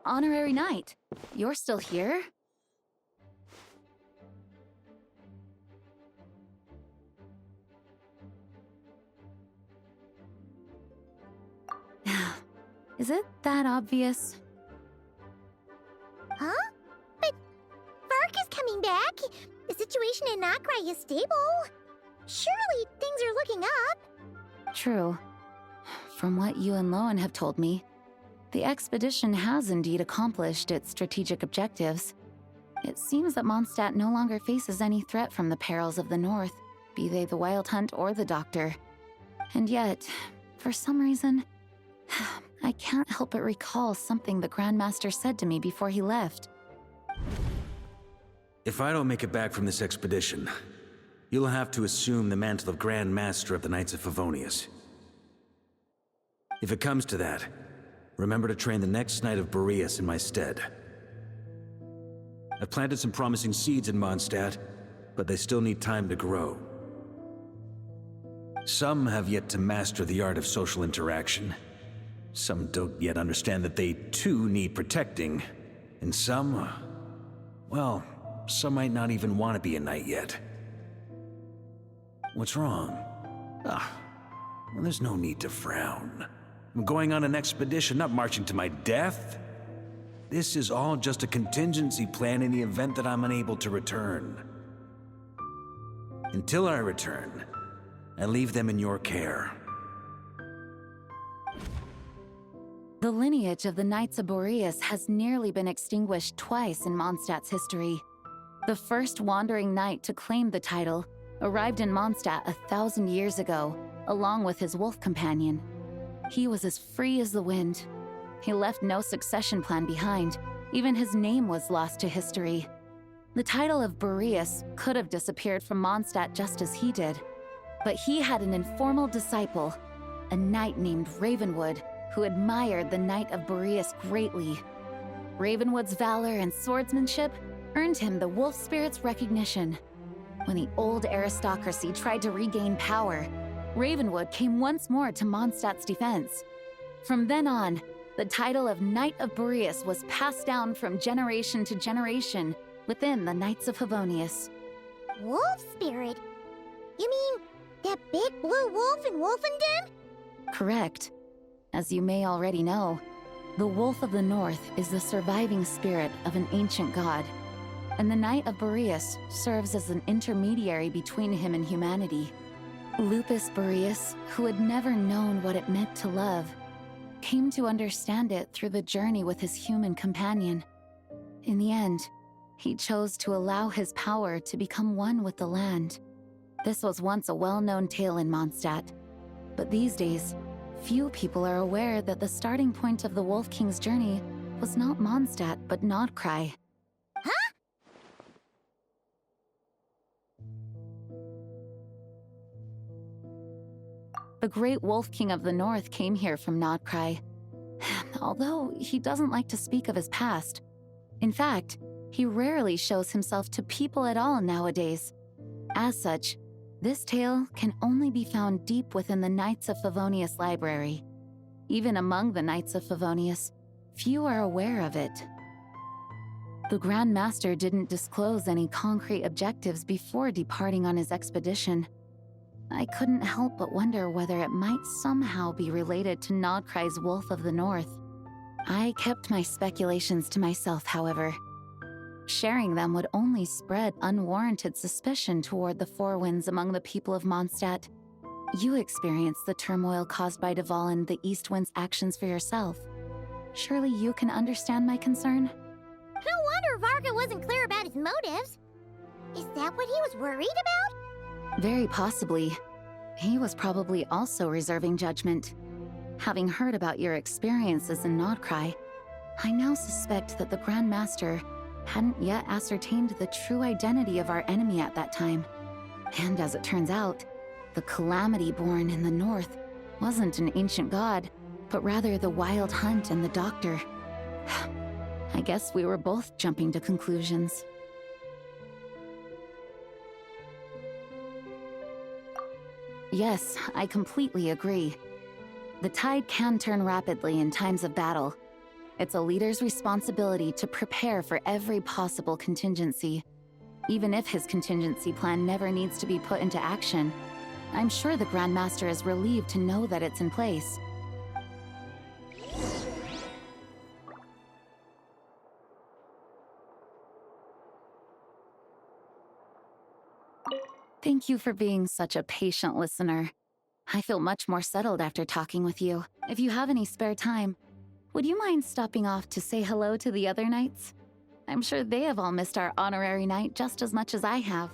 Honorary Knight, you're still here? Is it that obvious? Huh? But Vark is coming back. The situation in Nokrai is stable. Surely things are looking up. True. From what you and Lowen have told me, the expedition has indeed accomplished its strategic objectives. It seems that Mondstadt no longer faces any threat from the perils of the North, be they the Wild Hunt or the Doctor. And yet, for some reason, I can't help but recall something the Grandmaster said to me before he left. If I don't make it back from this expedition, you'll have to assume the mantle of Grand Master of the Knights of Favonius. If it comes to that, remember to train the next Knight of Boreas in my stead. I've planted some promising seeds in Mondstadt, but they still need time to grow. Some have yet to master the art of social interaction. Some don't yet understand that they too need protecting. And some, well, some might not even want to be a knight yet. What's wrong? Well, there's no need to frown. I'm going on an expedition, not marching to my death. This is all just a contingency plan in the event that I'm unable to return. Until I return, I leave them in your care. The lineage of the Knights of Boreas has nearly been extinguished twice in Mondstadt's history. The first wandering knight to claim the title arrived in Mondstadt 1,000 years ago, along with his wolf companion. He was as free as the wind. He left no succession plan behind. Even his name was lost to history. The title of Boreas could have disappeared from Mondstadt just as he did. But he had an informal disciple, a knight named RAVENWOOD, who admired the Knight of Boreas greatly. RAVENWOOD's valor and swordsmanship earned him the wolf spirit's recognition. When the old aristocracy tried to regain power, RAVENWOOD came once more to Mondstadt's defense. From then on, the title of Knight of Boreas was passed down from generation to generation within the Knights of Favonius. Wolf spirit? You mean that big blue wolf in Wolfenden? Correct. As you may already know, the Wolf of the North is the surviving spirit of an ancient god, and the Knight of Boreas serves as an intermediary between him and humanity. Lupus Boreas, who had never known what it meant to love, came to understand it through the journey with his human companion. In the end, he chose to allow his power to become one with the land. This was once a well-known tale in Mondstadt, but these days, few people are aware that the starting point of the Wolf King's journey was not Mondstadt, but Nokrai. Huh? The great Wolf King of the North came here from Nokrai, although he doesn't like to speak of his past. In fact, he rarely shows himself to people at all nowadays. As such, this tale can only be found deep within the Knights of Favonius library. Even among the Knights of Favonius, few are aware of it. The Grand Master didn't disclose any concrete objectives before departing on his expedition. I couldn't help but wonder whether it might somehow be related to Nodkrai's Wolf of the North. I kept my speculations to myself, however. Sharing them would only spread unwarranted suspicion toward the Four Winds among the people of Mondstadt. You experienced the turmoil caused by Duval and the East Wind's actions for yourself. Surely you can understand my concern? No wonder Varga wasn't clear about his motives. Is that what he was worried about? Very possibly. He was probably also reserving judgment. Having heard about your experiences in Nodkrai, I now suspect that the Grand Master hadn't yet ascertained the true identity of our enemy at that time. And as it turns out, the calamity born in the north wasn't an ancient god, but rather the Wild Hunt and the Doctor. I guess we were both jumping to conclusions. Yes, I completely agree. The tide can turn rapidly in times of battle. It's a leader's responsibility to prepare for every possible contingency. Even if his contingency plan never needs to be put into action, I'm sure the Grand Master is relieved to know that it's in place. Thank you for being such a patient listener. I feel much more settled after talking with you. If you have any spare time, would you mind stopping off to say hello to the other knights? I'm sure they have all missed our honorary knight just as much as I have.